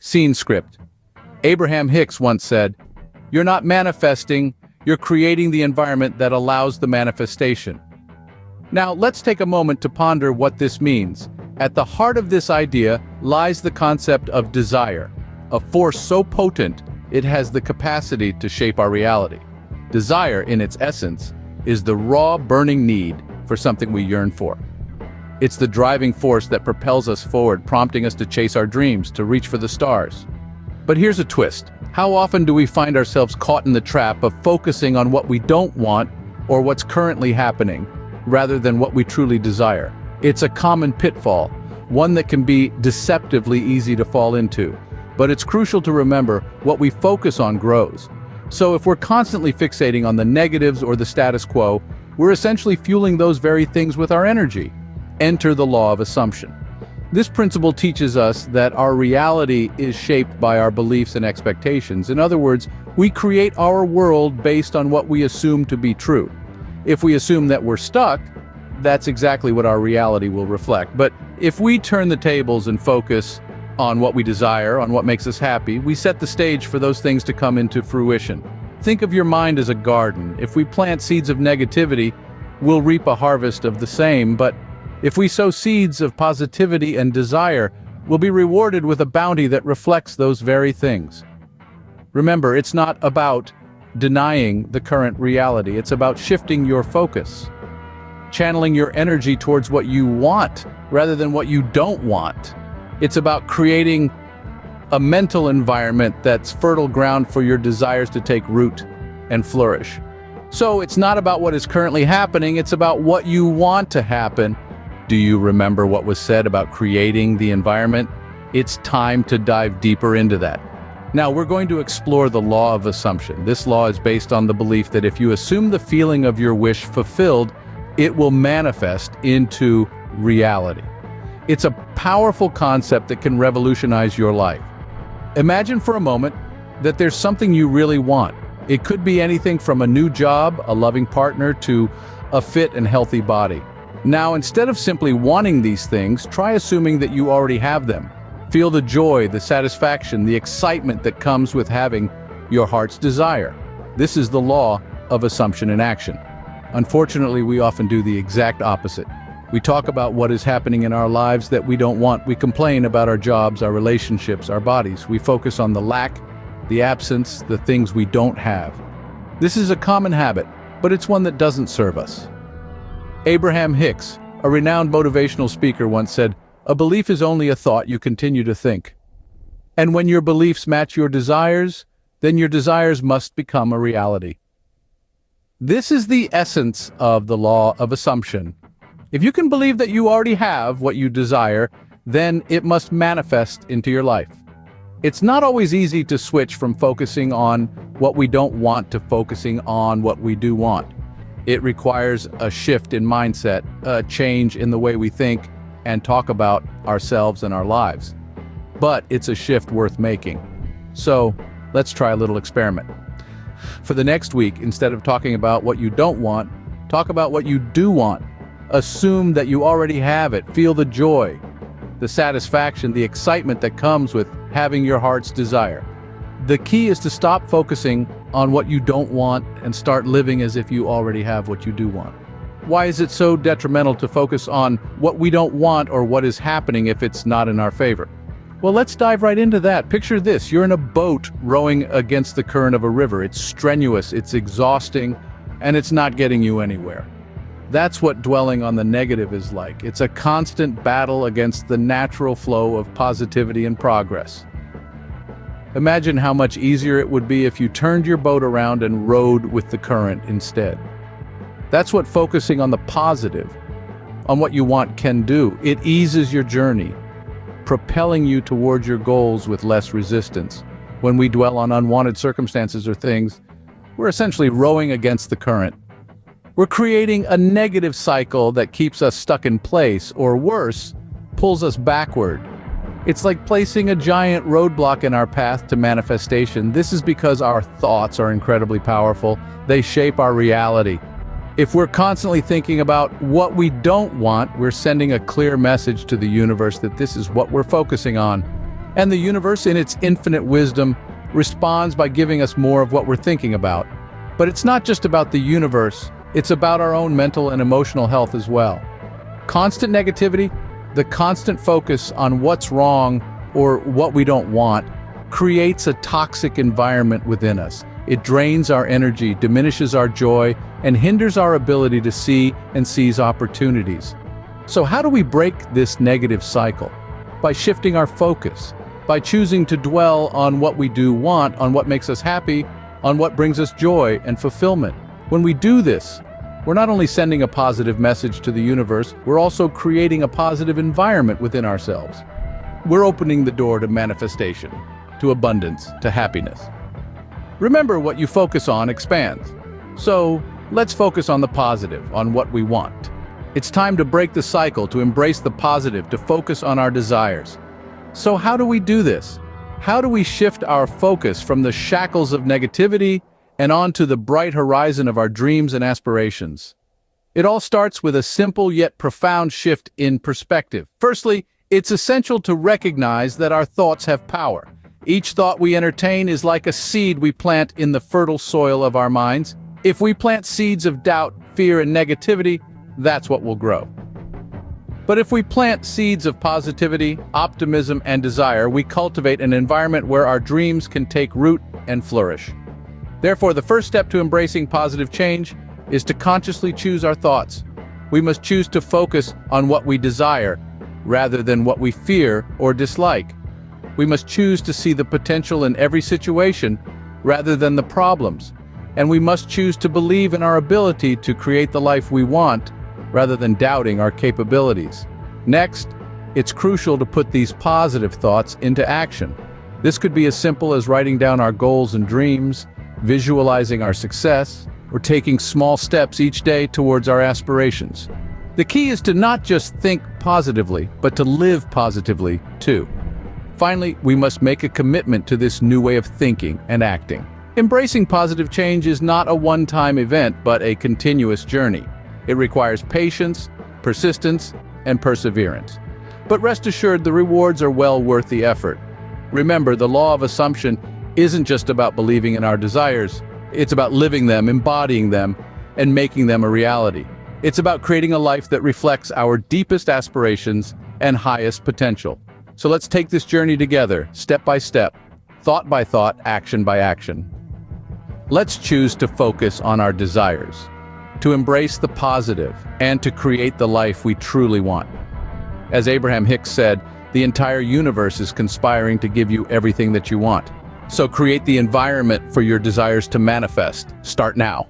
Scene script. Abraham Hicks once said, "You're not manifesting, you're creating the environment that allows the manifestation." Now, let's take a moment to ponder what this means. At the heart of this idea lies the concept of desire, a force so potent it has the capacity to shape our reality. Desire, in its essence, is the raw, burning need for something we yearn for. It's the driving force that propels us forward, prompting us to chase our dreams, to reach for the stars. But here's a twist. How often do we find ourselves caught in the trap of focusing on what we don't want or what's currently happening, rather than what we truly desire? It's a common pitfall, one that can be deceptively easy to fall into. But it's crucial to remember what we focus on grows. So if we're constantly fixating on the negatives or the status quo, we're essentially fueling those very things with our energy. Enter the law of assumption. This principle teaches us that our reality is shaped by our beliefs and expectations. In other words, we create our world based on what we assume to be true. If we assume that we're stuck, that's exactly what our reality will reflect. But if we turn the tables and focus on what we desire, on what makes us happy, we set the stage for those things to come into fruition. Think of your mind as a garden. If we plant seeds of negativity, we'll reap a harvest of the same. But if we sow seeds of positivity and desire, we'll be rewarded with a bounty that reflects those very things. Remember, it's not about denying the current reality. It's about shifting your focus, channeling your energy towards what you want rather than what you don't want. It's about creating a mental environment that's fertile ground for your desires to take root and flourish. So it's not about what is currently happening, it's about what you want to happen. Do you remember what was said about creating the environment? It's time to dive deeper into that. Now, we're going to explore the law of assumption. This law is based on the belief that if you assume the feeling of your wish fulfilled, it will manifest into reality. It's a powerful concept that can revolutionize your life. Imagine for a moment that there's something you really want. It could be anything from a new job, a loving partner, to a fit and healthy body. Now, instead of simply wanting these things, try assuming that you already have them. Feel the joy, the satisfaction, the excitement that comes with having your heart's desire. This is the law of assumption in action. Unfortunately, we often do the exact opposite. We talk about what is happening in our lives that we don't want. We complain about our jobs, our relationships, our bodies. We focus on the lack, the absence, the things we don't have. This is a common habit, but it's one that doesn't serve us. Abraham Hicks, a renowned motivational speaker, once said, "A belief is only a thought you continue to think. And when your beliefs match your desires, then your desires must become a reality." This is the essence of the law of assumption. If you can believe that you already have what you desire, then it must manifest into your life. It's not always easy to switch from focusing on what we don't want to focusing on what we do want. It requires a shift in mindset, a change in the way we think and talk about ourselves and our lives. But it's a shift worth making. So let's try a little experiment. For the next week, instead of talking about what you don't want, talk about what you do want. Assume that you already have it. Feel the joy, the satisfaction, the excitement that comes with having your heart's desire. The key is to stop focusing on what you don't want and start living as if you already have what you do want. Why is it so detrimental to focus on what we don't want or what is happening if it's not in our favor? Well, let's dive right into that. Picture this. You're in a boat rowing against the current of a river. It's strenuous, it's exhausting, and it's not getting you anywhere. That's what dwelling on the negative is like. It's a constant battle against the natural flow of positivity and progress. Imagine how much easier it would be if you turned your boat around and rowed with the current instead. That's what focusing on the positive, on what you want, can do. It eases your journey, propelling you towards your goals with less resistance. When we dwell on unwanted circumstances or things, we're essentially rowing against the current. We're creating a negative cycle that keeps us stuck in place, or worse, pulls us backward. It's like placing a giant roadblock in our path to manifestation. This is because our thoughts are incredibly powerful. They shape our reality. If we're constantly thinking about what we don't want, we're sending a clear message to the universe that this is what we're focusing on. And the universe, in its infinite wisdom, responds by giving us more of what we're thinking about. But it's not just about the universe, it's about our own mental and emotional health as well. Constant negativity, the constant focus on what's wrong or what we don't want, creates a toxic environment within us. It drains our energy, diminishes our joy, and hinders our ability to see and seize opportunities. So how do we break this negative cycle? By shifting our focus, by choosing to dwell on what we do want, on what makes us happy, on what brings us joy and fulfillment. When we do this, we're not only sending a positive message to the universe, we're also creating a positive environment within ourselves. We're opening the door to manifestation, to abundance, to happiness. Remember, what you focus on expands. So, let's focus on the positive, on what we want. It's time to break the cycle, to embrace the positive, to focus on our desires. So how do we do this? How do we shift our focus from the shackles of negativity and onto the bright horizon of our dreams and aspirations? It all starts with a simple yet profound shift in perspective. Firstly, it's essential to recognize that our thoughts have power. Each thought we entertain is like a seed we plant in the fertile soil of our minds. If we plant seeds of doubt, fear, and negativity, that's what will grow. But if we plant seeds of positivity, optimism, and desire, we cultivate an environment where our dreams can take root and flourish. Therefore, the first step to embracing positive change is to consciously choose our thoughts. We must choose to focus on what we desire, rather than what we fear or dislike. We must choose to see the potential in every situation, rather than the problems. And we must choose to believe in our ability to create the life we want, rather than doubting our capabilities. Next, it's crucial to put these positive thoughts into action. This could be as simple as writing down our goals and dreams, visualizing our success, or taking small steps each day towards our aspirations. The key is to not just think positively, but to live positively too. Finally, we must make a commitment to this new way of thinking and acting. Embracing positive change is not a one-time event, but a continuous journey. It requires patience, persistence, and perseverance. But rest assured, the rewards are well worth the effort. Remember, the law of assumption isn't just about believing in our desires. It's about living them, embodying them, and making them a reality. It's about creating a life that reflects our deepest aspirations and highest potential. So let's take this journey together, step by step, thought by thought, action by action. Let's choose to focus on our desires, to embrace the positive, and to create the life we truly want. As Abraham Hicks said, the entire universe is conspiring to give you everything that you want. So create the environment for your desires to manifest. Start now.